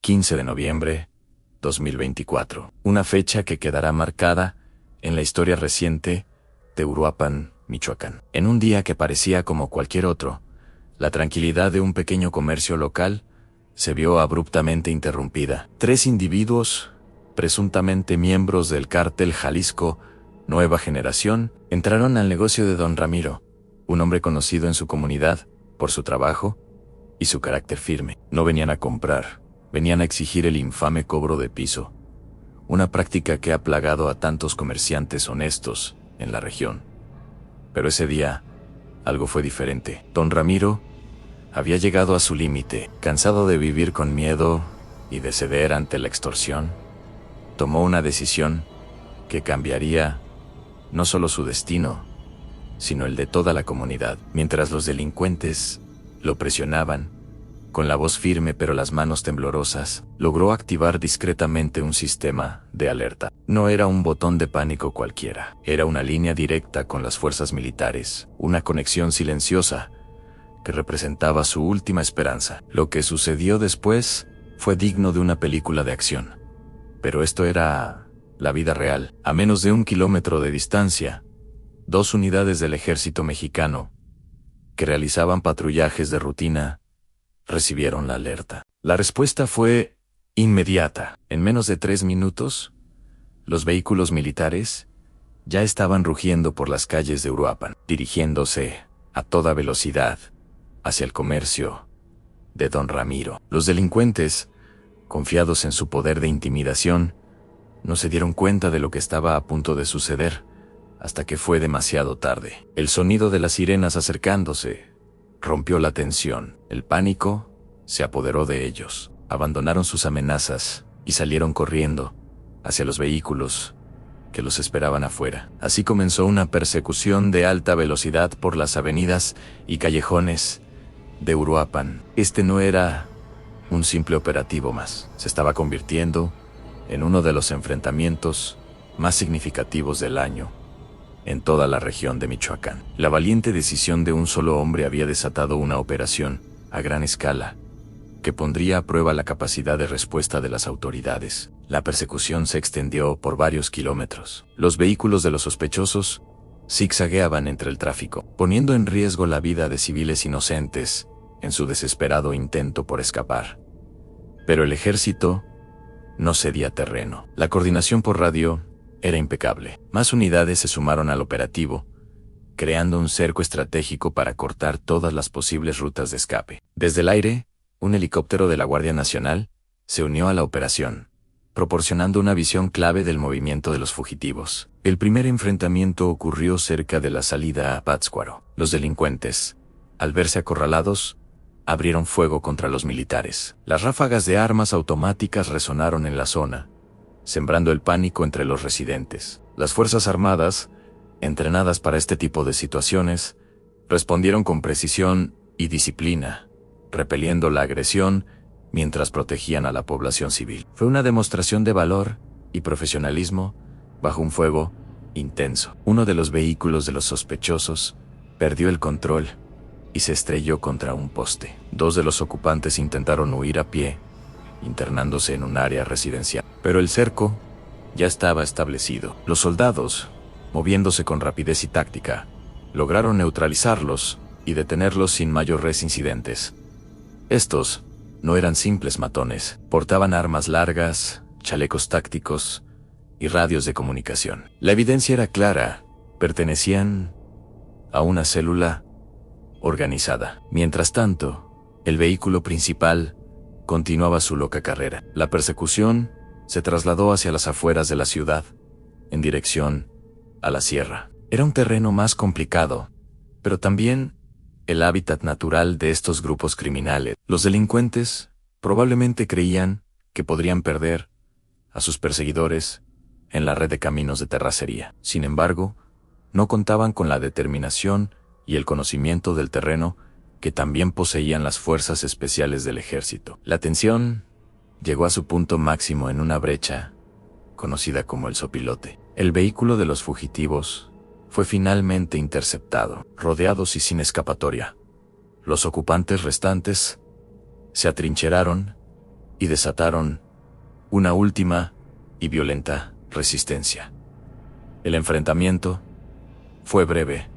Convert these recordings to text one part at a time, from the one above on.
15 de noviembre, 2024. Una fecha que quedará marcada en la historia reciente de Uruapan, Michoacán. En un día que parecía como cualquier otro, la tranquilidad de un pequeño comercio local se vio abruptamente interrumpida. 3 individuos, presuntamente miembros del cártel Jalisco Nueva Generación, entraron al negocio de don Ramiro, un hombre conocido en su comunidad por su trabajo y su carácter firme. No venían a comprar, venían a exigir el infame cobro de piso, una práctica que ha plagado a tantos comerciantes honestos en la región. Pero ese día, algo fue diferente. Don Ramiro había llegado a su límite. Cansado de vivir con miedo y de ceder ante la extorsión, tomó una decisión que cambiaría no solo su destino, sino el de toda la comunidad. Mientras los delincuentes lo presionaban, con la voz firme pero las manos temblorosas, logró activar discretamente un sistema de alerta. No era un botón de pánico cualquiera, era una línea directa con las fuerzas militares, una conexión silenciosa que representaba su última esperanza. Lo que sucedió después fue digno de una película de acción. Pero esto era la vida real. A menos de 1 kilómetro de distancia, 2 unidades del ejército mexicano, que realizaban patrullajes de rutina, recibieron la alerta. La respuesta fue inmediata. En menos de 3 minutos, los vehículos militares ya estaban rugiendo por las calles de Uruapan, dirigiéndose a toda velocidad hacia el comercio de don Ramiro. Los delincuentes, confiados en su poder de intimidación, no se dieron cuenta de lo que estaba a punto de suceder hasta que fue demasiado tarde. El sonido de las sirenas acercándose rompió la tensión. El pánico se apoderó de ellos. Abandonaron sus amenazas y salieron corriendo hacia los vehículos que los esperaban afuera. Así comenzó una persecución de alta velocidad por las avenidas y callejones de Uruapan. Este no era un simple operativo más. Se estaba convirtiendo en uno de los enfrentamientos más significativos del año en toda la región de Michoacán. La valiente decisión de un solo hombre había desatado una operación a gran escala que pondría a prueba la capacidad de respuesta de las autoridades. La persecución se extendió por varios kilómetros. Los vehículos de los sospechosos zigzagueaban entre el tráfico, poniendo en riesgo la vida de civiles inocentes en su desesperado intento por escapar. Pero el ejército no cedía terreno. La coordinación por radio era impecable. Más unidades se sumaron al operativo, creando un cerco estratégico para cortar todas las posibles rutas de escape. Desde el aire, un helicóptero de la Guardia Nacional se unió a la operación, proporcionando una visión clave del movimiento de los fugitivos. El primer enfrentamiento ocurrió cerca de la salida a Pátzcuaro. Los delincuentes, al verse acorralados, abrieron fuego contra los militares. Las ráfagas de armas automáticas resonaron en la zona, sembrando el pánico entre los residentes. Las Fuerzas Armadas, entrenadas para este tipo de situaciones, respondieron con precisión y disciplina, repeliendo la agresión mientras protegían a la población civil. Fue una demostración de valor y profesionalismo bajo un fuego intenso. Uno de los vehículos de los sospechosos perdió el control y se estrelló contra un poste. 2 de los ocupantes intentaron huir a pie, internándose en un área residencial. Pero el cerco ya estaba establecido. Los soldados, moviéndose con rapidez y táctica, lograron neutralizarlos y detenerlos sin mayores incidentes. Estos no eran simples matones, portaban armas largas, chalecos tácticos y radios de comunicación. La evidencia era clara, pertenecían a una célula organizada. Mientras tanto, el vehículo principal continuaba su loca carrera. La persecución se trasladó hacia las afueras de la ciudad, en dirección a la sierra. Era un terreno más complicado, pero también el hábitat natural de estos grupos criminales. Los delincuentes probablemente creían que podrían perder a sus perseguidores en la red de caminos de terracería. Sin embargo, no contaban con la determinación y el conocimiento del terreno que también poseían las fuerzas especiales del ejército. La tensión llegó a su punto máximo en una brecha conocida como el Sopilote. El vehículo de los fugitivos fue finalmente interceptado. Rodeados y sin escapatoria, los ocupantes restantes se atrincheraron y desataron una última y violenta resistencia. El enfrentamiento fue breve,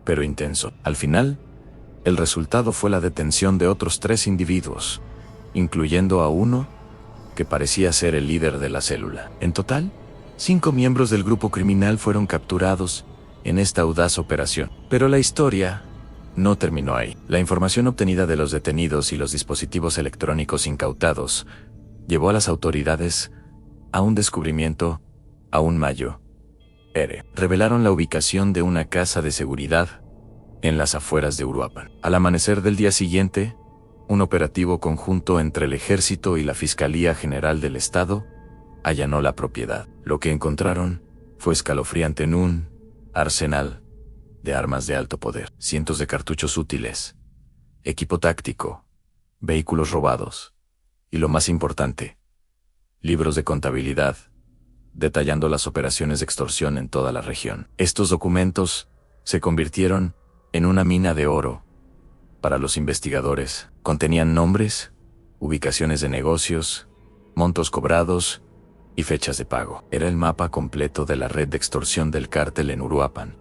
pero intenso. Al final, el resultado fue la detención de otros 3 individuos, incluyendo a uno que parecía ser el líder de la célula. En total, 5 miembros del grupo criminal fueron capturados en esta audaz operación. Pero la historia no terminó ahí. La información obtenida de los detenidos y los dispositivos electrónicos incautados llevó a las autoridades a un descubrimiento aún mayor. Revelaron la ubicación de una casa de seguridad en las afueras de Uruapan. Al amanecer del día siguiente, un operativo conjunto entre el Ejército y la Fiscalía General del Estado allanó la propiedad. Lo que encontraron fue escalofriante en un arsenal de armas de alto poder, cientos de cartuchos útiles, equipo táctico, vehículos robados y, lo más importante, libros de contabilidad detallando las operaciones de extorsión en toda la región. Estos documentos se convirtieron en una mina de oro para los investigadores. Contenían nombres, ubicaciones de negocios, montos cobrados y fechas de pago. Era el mapa completo de la red de extorsión del cártel en Uruapan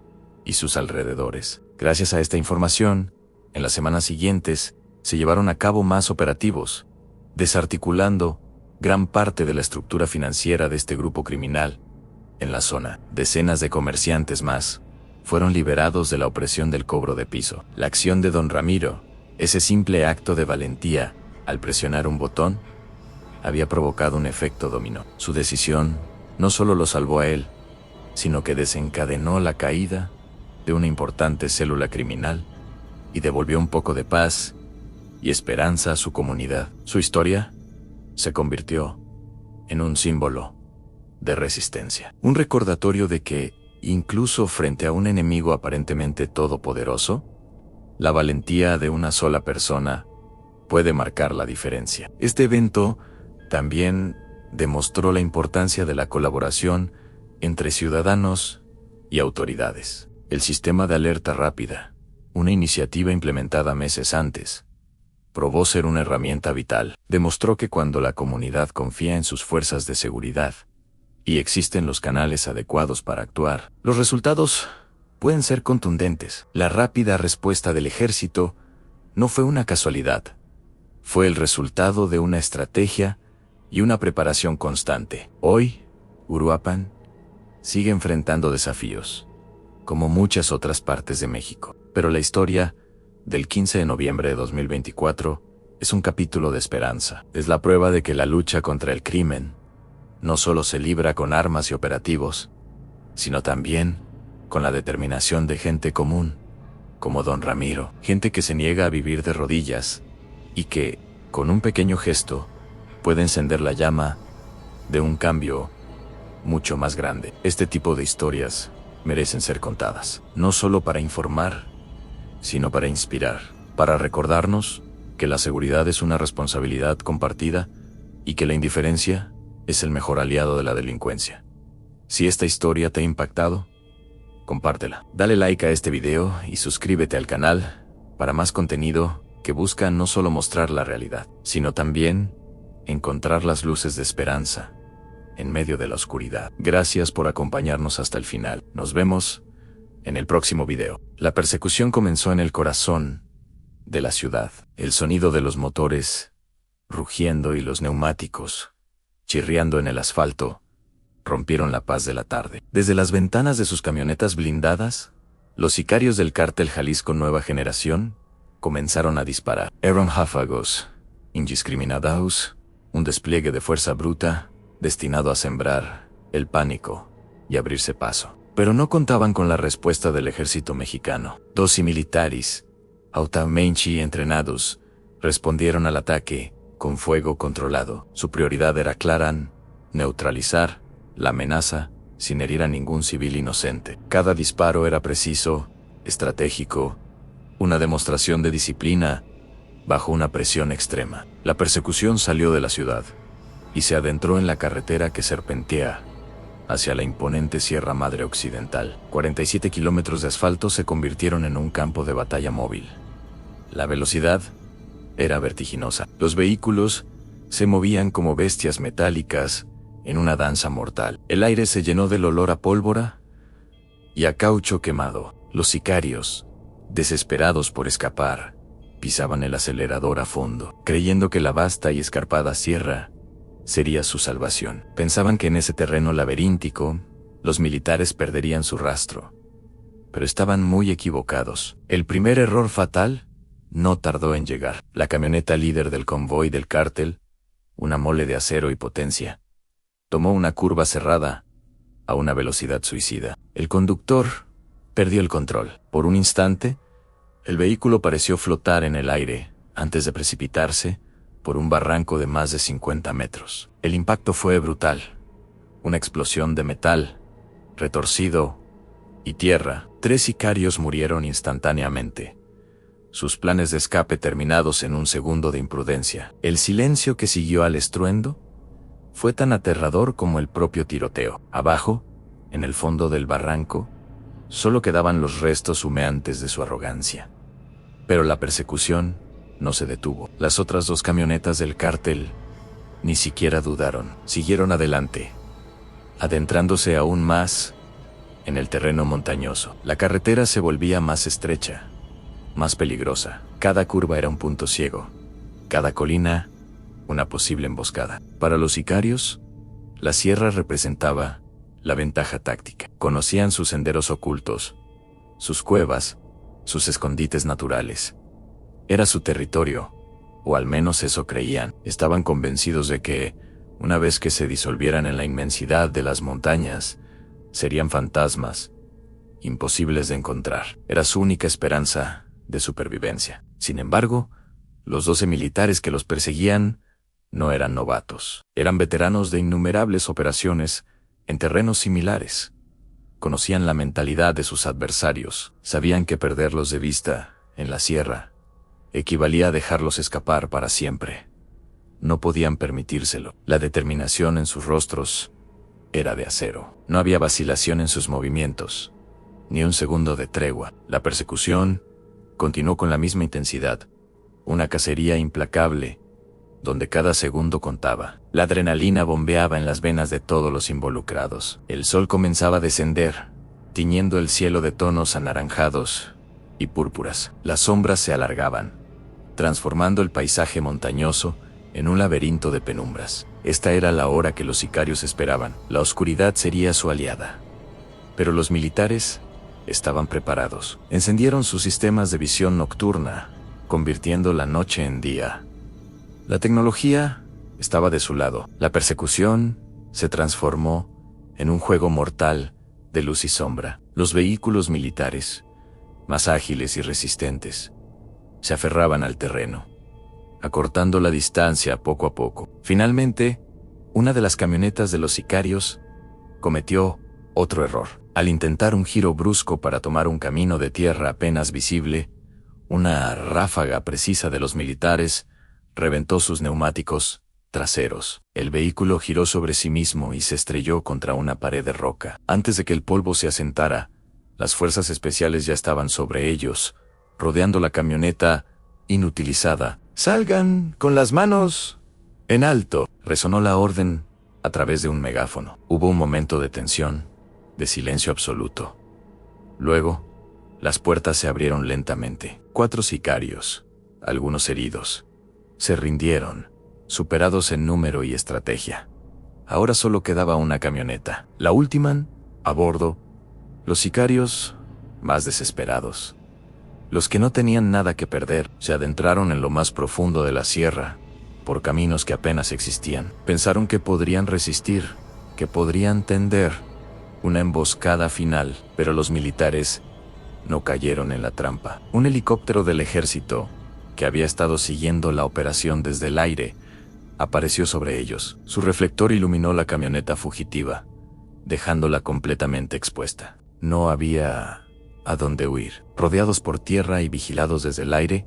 y sus alrededores. Gracias a esta información, en las semanas siguientes se llevaron a cabo más operativos, desarticulando gran parte de la estructura financiera de este grupo criminal en la zona. Decenas de comerciantes más fueron liberados de la opresión del cobro de piso. La acción de don Ramiro, ese simple acto de valentía al presionar un botón, había provocado un efecto dominó. Su decisión no solo lo salvó a él, sino que desencadenó la caída de una importante célula criminal y devolvió un poco de paz y esperanza a su comunidad. Su historia se convirtió en un símbolo de resistencia. Un recordatorio de que, incluso frente a un enemigo aparentemente todopoderoso, la valentía de una sola persona puede marcar la diferencia. Este evento también demostró la importancia de la colaboración entre ciudadanos y autoridades. El sistema de alerta rápida, una iniciativa implementada meses antes, probó ser una herramienta vital. Demostró que cuando la comunidad confía en sus fuerzas de seguridad y existen los canales adecuados para actuar, los resultados pueden ser contundentes. La rápida respuesta del ejército no fue una casualidad. Fue el resultado de una estrategia y una preparación constante. Hoy, Uruapan sigue enfrentando desafíos, como muchas otras partes de México. Pero la historia del 15 de noviembre de 2024 es un capítulo de esperanza. Es la prueba de que la lucha contra el crimen no solo se libra con armas y operativos, sino también con la determinación de gente común, como don Ramiro. Gente que se niega a vivir de rodillas y que, con un pequeño gesto, puede encender la llama de un cambio mucho más grande. Este tipo de historias merecen ser contadas, no solo para informar, sino para inspirar, para recordarnos que la seguridad es una responsabilidad compartida y que la indiferencia es el mejor aliado de la delincuencia. Si esta historia te ha impactado, compártela. Dale like a este video y suscríbete al canal para más contenido que busca no solo mostrar la realidad, sino también encontrar las luces de esperanza en medio de la oscuridad. Gracias por acompañarnos hasta el final. Nos vemos en el próximo video. La persecución comenzó en el corazón de la ciudad. El sonido de los motores rugiendo y los neumáticos chirriando en el asfalto rompieron la paz de la tarde. Desde las ventanas de sus camionetas blindadas, los sicarios del cártel Jalisco Nueva Generación comenzaron a disparar. Eran ráfagos indiscriminados, un despliegue de fuerza bruta destinado a sembrar el pánico y abrirse paso. Pero no contaban con la respuesta del ejército mexicano. 12 militares, altamente entrenados, respondieron al ataque con fuego controlado. Su prioridad era clara: neutralizar la amenaza sin herir a ningún civil inocente. Cada disparo era preciso, estratégico, una demostración de disciplina bajo una presión extrema. La persecución salió de la ciudad y se adentró en la carretera que serpentea hacia la imponente Sierra Madre Occidental. 47 kilómetros de asfalto se convirtieron en un campo de batalla móvil. La velocidad era vertiginosa. Los vehículos se movían como bestias metálicas en una danza mortal. El aire se llenó del olor a pólvora y a caucho quemado. Los sicarios, desesperados por escapar, pisaban el acelerador a fondo, creyendo que la vasta y escarpada sierra sería su salvación. Pensaban que en ese terreno laberíntico, los militares perderían su rastro. Pero estaban muy equivocados. El primer error fatal no tardó en llegar. La camioneta líder del convoy del cártel, una mole de acero y potencia, tomó una curva cerrada a una velocidad suicida. El conductor perdió el control. Por un instante, el vehículo pareció flotar en el aire antes de precipitarse por un barranco de más de 50 metros. El impacto fue brutal. Una explosión de metal, retorcido y tierra. 3 sicarios murieron instantáneamente, sus planes de escape terminados en un segundo de imprudencia. El silencio que siguió al estruendo fue tan aterrador como el propio tiroteo. Abajo, en el fondo del barranco, solo quedaban los restos humeantes de su arrogancia. Pero la persecución no se detuvo. Las otras 2 camionetas del cártel ni siquiera dudaron. Siguieron adelante, adentrándose aún más en el terreno montañoso. La carretera se volvía más estrecha, más peligrosa. Cada curva era un punto ciego, cada colina una posible emboscada. Para los sicarios, la sierra representaba la ventaja táctica. Conocían sus senderos ocultos, sus cuevas, sus escondites naturales. Era su territorio, o al menos eso creían. Estaban convencidos de que, una vez que se disolvieran en la inmensidad de las montañas, serían fantasmas, imposibles de encontrar. Era su única esperanza de supervivencia. Sin embargo, los 12 militares que los perseguían no eran novatos. Eran veteranos de innumerables operaciones en terrenos similares. Conocían la mentalidad de sus adversarios. Sabían que perderlos de vista en la sierra equivalía a dejarlos escapar para siempre. No podían permitírselo. La determinación en sus rostros era de acero. No había vacilación en sus movimientos, ni un segundo de tregua. La persecución continuó con la misma intensidad, una cacería implacable, donde cada segundo contaba. La adrenalina bombeaba en las venas de todos los involucrados. El sol comenzaba a descender, tiñendo el cielo de tonos anaranjados y púrpuras. Las sombras se alargaban, transformando el paisaje montañoso en un laberinto de penumbras. Esta era la hora que los sicarios esperaban. La oscuridad sería su aliada. Pero los militares estaban preparados. Encendieron sus sistemas de visión nocturna, convirtiendo la noche en día. La tecnología estaba de su lado. La persecución se transformó en un juego mortal de luz y sombra. Los vehículos militares, más ágiles y resistentes, se aferraban al terreno, acortando la distancia poco a poco. Finalmente, una de las camionetas de los sicarios cometió otro error. Al intentar un giro brusco para tomar un camino de tierra apenas visible, una ráfaga precisa de los militares reventó sus neumáticos traseros. El vehículo giró sobre sí mismo y se estrelló contra una pared de roca. Antes de que el polvo se asentara, las fuerzas especiales ya estaban sobre ellos, rodeando la camioneta inutilizada. «¡Salgan con las manos en alto!», resonó la orden a través de un megáfono. Hubo un momento de tensión, de silencio absoluto. Luego, las puertas se abrieron lentamente. 4 sicarios, algunos heridos, se rindieron, superados en número y estrategia. Ahora solo quedaba una camioneta, la última, a bordo. Los sicarios, más desesperados, los que no tenían nada que perder, se adentraron en lo más profundo de la sierra, por caminos que apenas existían. Pensaron que podrían resistir, que podrían tender una emboscada final, pero los militares no cayeron en la trampa. Un helicóptero del ejército, que había estado siguiendo la operación desde el aire, apareció sobre ellos. Su reflector iluminó la camioneta fugitiva, dejándola completamente expuesta. No había a dónde huir. Rodeados por tierra y vigilados desde el aire,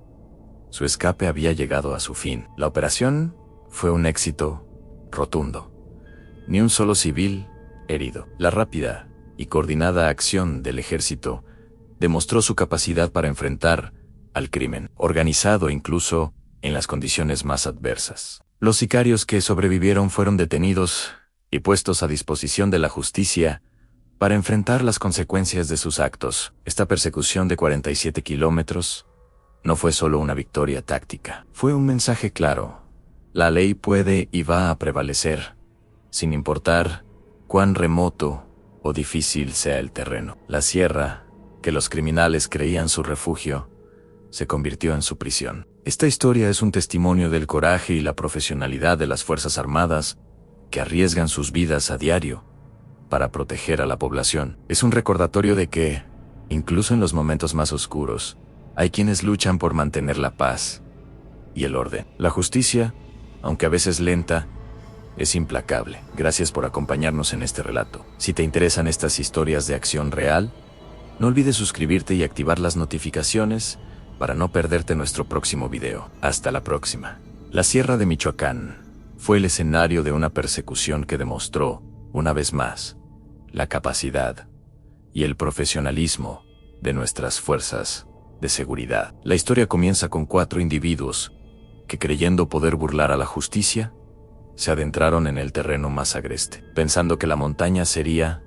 su escape había llegado a su fin. La operación fue un éxito rotundo. Ni un solo civil herido. La rápida y coordinada acción del ejército demostró su capacidad para enfrentar al crimen organizado incluso en las condiciones más adversas. Los sicarios que sobrevivieron fueron detenidos y puestos a disposición de la justicia para enfrentar las consecuencias de sus actos. Esta persecución de 47 kilómetros no fue solo una victoria táctica, fue un mensaje claro. La ley puede y va a prevalecer, sin importar cuán remoto o difícil sea el terreno. La sierra, que los criminales creían su refugio, se convirtió en su prisión. Esta historia es un testimonio del coraje y la profesionalidad de las Fuerzas Armadas que arriesgan sus vidas a diario para proteger a la población. Es un recordatorio de que, incluso en los momentos más oscuros, hay quienes luchan por mantener la paz y el orden. La justicia, aunque a veces lenta, es implacable. Gracias por acompañarnos en este relato. Si te interesan estas historias de acción real, no olvides suscribirte y activar las notificaciones para no perderte nuestro próximo video. Hasta la próxima. La Sierra de Michoacán fue el escenario de una persecución que demostró, una vez más, la capacidad y el profesionalismo de nuestras fuerzas de seguridad. La historia comienza con 4 individuos que, creyendo poder burlar a la justicia, se adentraron en el terreno más agreste, pensando que la montaña sería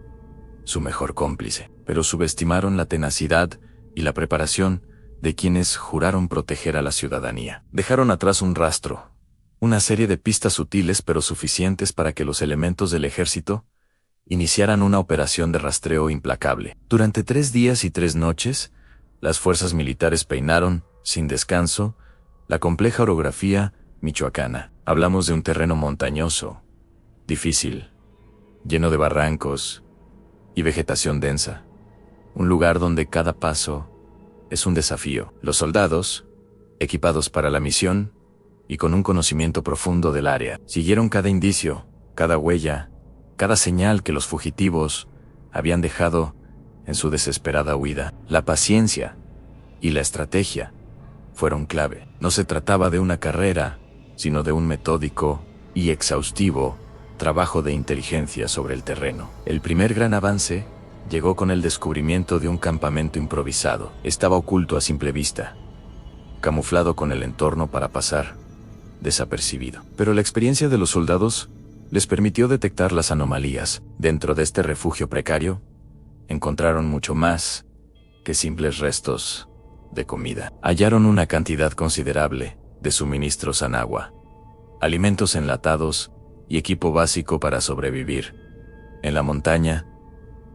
su mejor cómplice, pero subestimaron la tenacidad y la preparación de quienes juraron proteger a la ciudadanía. Dejaron atrás un rastro, una serie de pistas sutiles pero suficientes para que los elementos del ejército iniciaran una operación de rastreo implacable. Durante 3 días y 3 noches, las fuerzas militares peinaron, sin descanso, la compleja orografía michoacana. Hablamos de un terreno montañoso, difícil, lleno de barrancos y vegetación densa. Un lugar donde cada paso es un desafío. Los soldados, equipados para la misión y con un conocimiento profundo del área, siguieron cada indicio, cada huella, cada señal que los fugitivos habían dejado en su desesperada huida. La paciencia y la estrategia fueron clave. No se trataba de una carrera, sino de un metódico y exhaustivo trabajo de inteligencia sobre el terreno. El primer gran avance llegó con el descubrimiento de un campamento improvisado. Estaba oculto a simple vista, camuflado con el entorno para pasar desapercibido. Pero la experiencia de los soldados les permitió detectar las anomalías. Dentro de este refugio precario, encontraron mucho más que simples restos de comida. Hallaron una cantidad considerable de suministros en agua, alimentos enlatados y equipo básico para sobrevivir en la montaña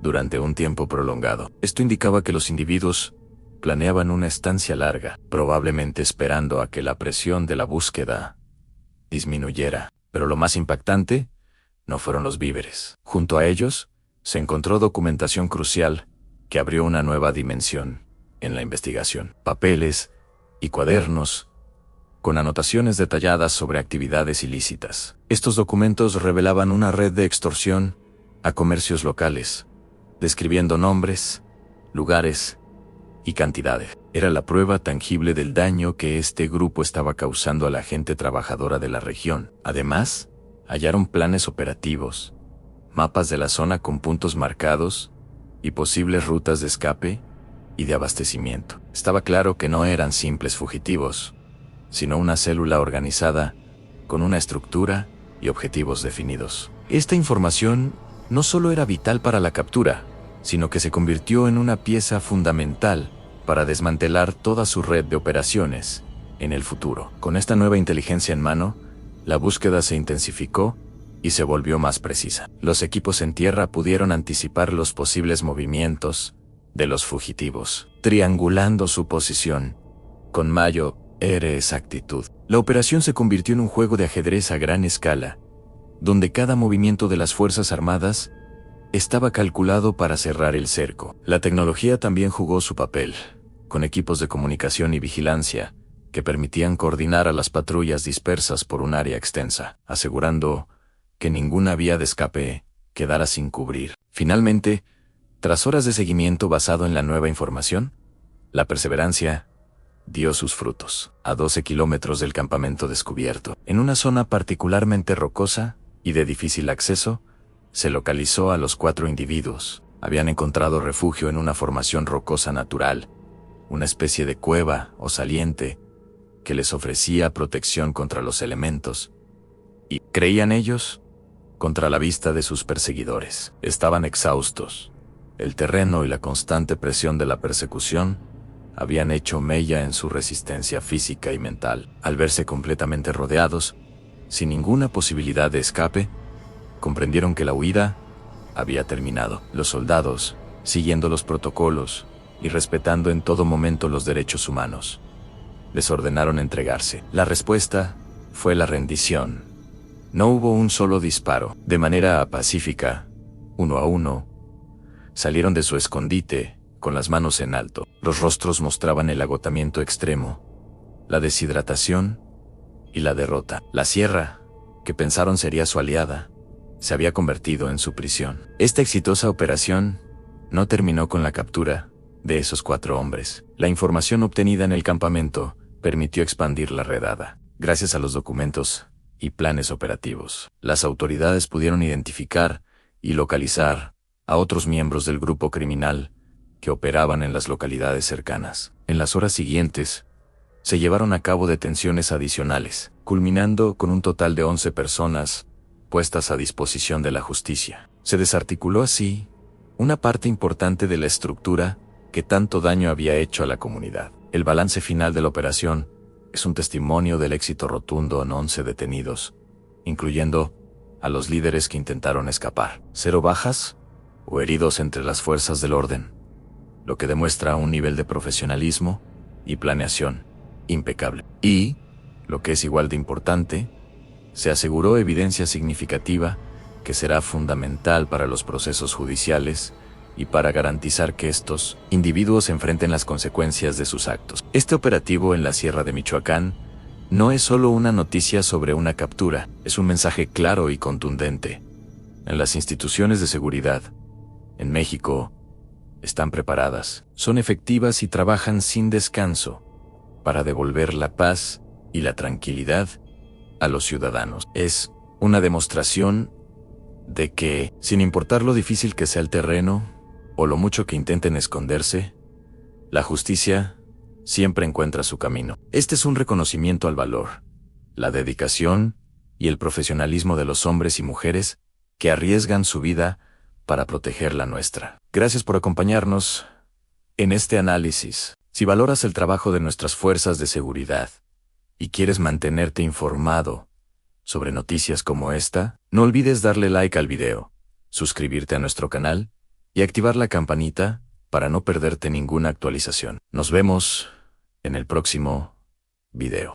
durante un tiempo prolongado. Esto indicaba que los individuos planeaban una estancia larga, probablemente esperando a que la presión de la búsqueda disminuyera. Pero lo más impactante no fueron los víveres. Junto a ellos se encontró documentación crucial que abrió una nueva dimensión en la investigación. Papeles y cuadernos con anotaciones detalladas sobre actividades ilícitas. Estos documentos revelaban una red de extorsión a comercios locales, describiendo nombres, lugares y cantidades. Era la prueba tangible del daño que este grupo estaba causando a la gente trabajadora de la región. Además, hallaron planes operativos, mapas de la zona con puntos marcados y posibles rutas de escape y de abastecimiento. Estaba claro que no eran simples fugitivos, sino una célula organizada con una estructura y objetivos definidos. Esta información no solo era vital para la captura, sino que se convirtió en una pieza fundamental para desmantelar toda su red de operaciones en el futuro. Con esta nueva inteligencia en mano, la búsqueda se intensificó y se volvió más precisa. Los equipos en tierra pudieron anticipar los posibles movimientos de los fugitivos, triangulando su posición con mayor exactitud. La operación se convirtió en un juego de ajedrez a gran escala, donde cada movimiento de las Fuerzas Armadas estaba calculado para cerrar el cerco. La tecnología también jugó su papel, con equipos de comunicación y vigilancia que permitían coordinar a las patrullas dispersas por un área extensa, asegurando que ninguna vía de escape quedara sin cubrir. Finalmente, tras horas de seguimiento basado en la nueva información, la perseverancia dio sus frutos. A 12 kilómetros del campamento descubierto, en una zona particularmente rocosa y de difícil acceso, se localizó a los 4 individuos. Habían encontrado refugio en una formación rocosa natural, una especie de cueva o saliente que les ofrecía protección contra los elementos Y creían ellos contra la vista de sus perseguidores. Estaban exhaustos. El terreno y la constante presión de la persecución habían hecho mella en su resistencia física y mental. Al verse completamente rodeados, sin ninguna posibilidad de escape, comprendieron que la huida había terminado. Los soldados, siguiendo los protocolos y respetando en todo momento los derechos humanos, les ordenaron entregarse. La respuesta fue la rendición. No hubo un solo disparo. De manera pacífica, uno a uno, salieron de su escondite con las manos en alto. Los rostros mostraban el agotamiento extremo, la deshidratación y la derrota. La sierra, que pensaron sería su aliada, se había convertido en su prisión. Esta exitosa operación no terminó con la captura de esos 4 hombres. La información obtenida en el campamento permitió expandir la redada. Gracias a los documentos y planes operativos, las autoridades pudieron identificar y localizar a otros miembros del grupo criminal que operaban en las localidades cercanas. En las horas siguientes, se llevaron a cabo detenciones adicionales, culminando con un total de 11 personas puestas a disposición de la justicia. Se desarticuló así una parte importante de la estructura que tanto daño había hecho a la comunidad. El balance final de la operación es un testimonio del éxito rotundo en 11 detenidos, incluyendo a los líderes que intentaron escapar. 0 bajas o heridos entre las fuerzas del orden, lo que demuestra un nivel de profesionalismo y planeación impecable. Y, lo que es igual de importante, se aseguró evidencia significativa que será fundamental para los procesos judiciales y para garantizar que estos individuos enfrenten las consecuencias de sus actos. Este operativo en la Sierra de Michoacán no es solo una noticia sobre una captura, es un mensaje claro y contundente. En las instituciones de seguridad, en México, están preparadas, son efectivas y trabajan sin descanso para devolver la paz y la tranquilidad a los ciudadanos. Es una demostración de que, sin importar lo difícil que sea el terreno o lo mucho que intenten esconderse, la justicia siempre encuentra su camino. Este es un reconocimiento al valor, la dedicación y el profesionalismo de los hombres y mujeres que arriesgan su vida para proteger la nuestra. Gracias por acompañarnos en este análisis. Si valoras el trabajo de nuestras fuerzas de seguridad y quieres mantenerte informado sobre noticias como esta, no olvides darle like al video, suscribirte a nuestro canal y activar la campanita para no perderte ninguna actualización. Nos vemos en el próximo video.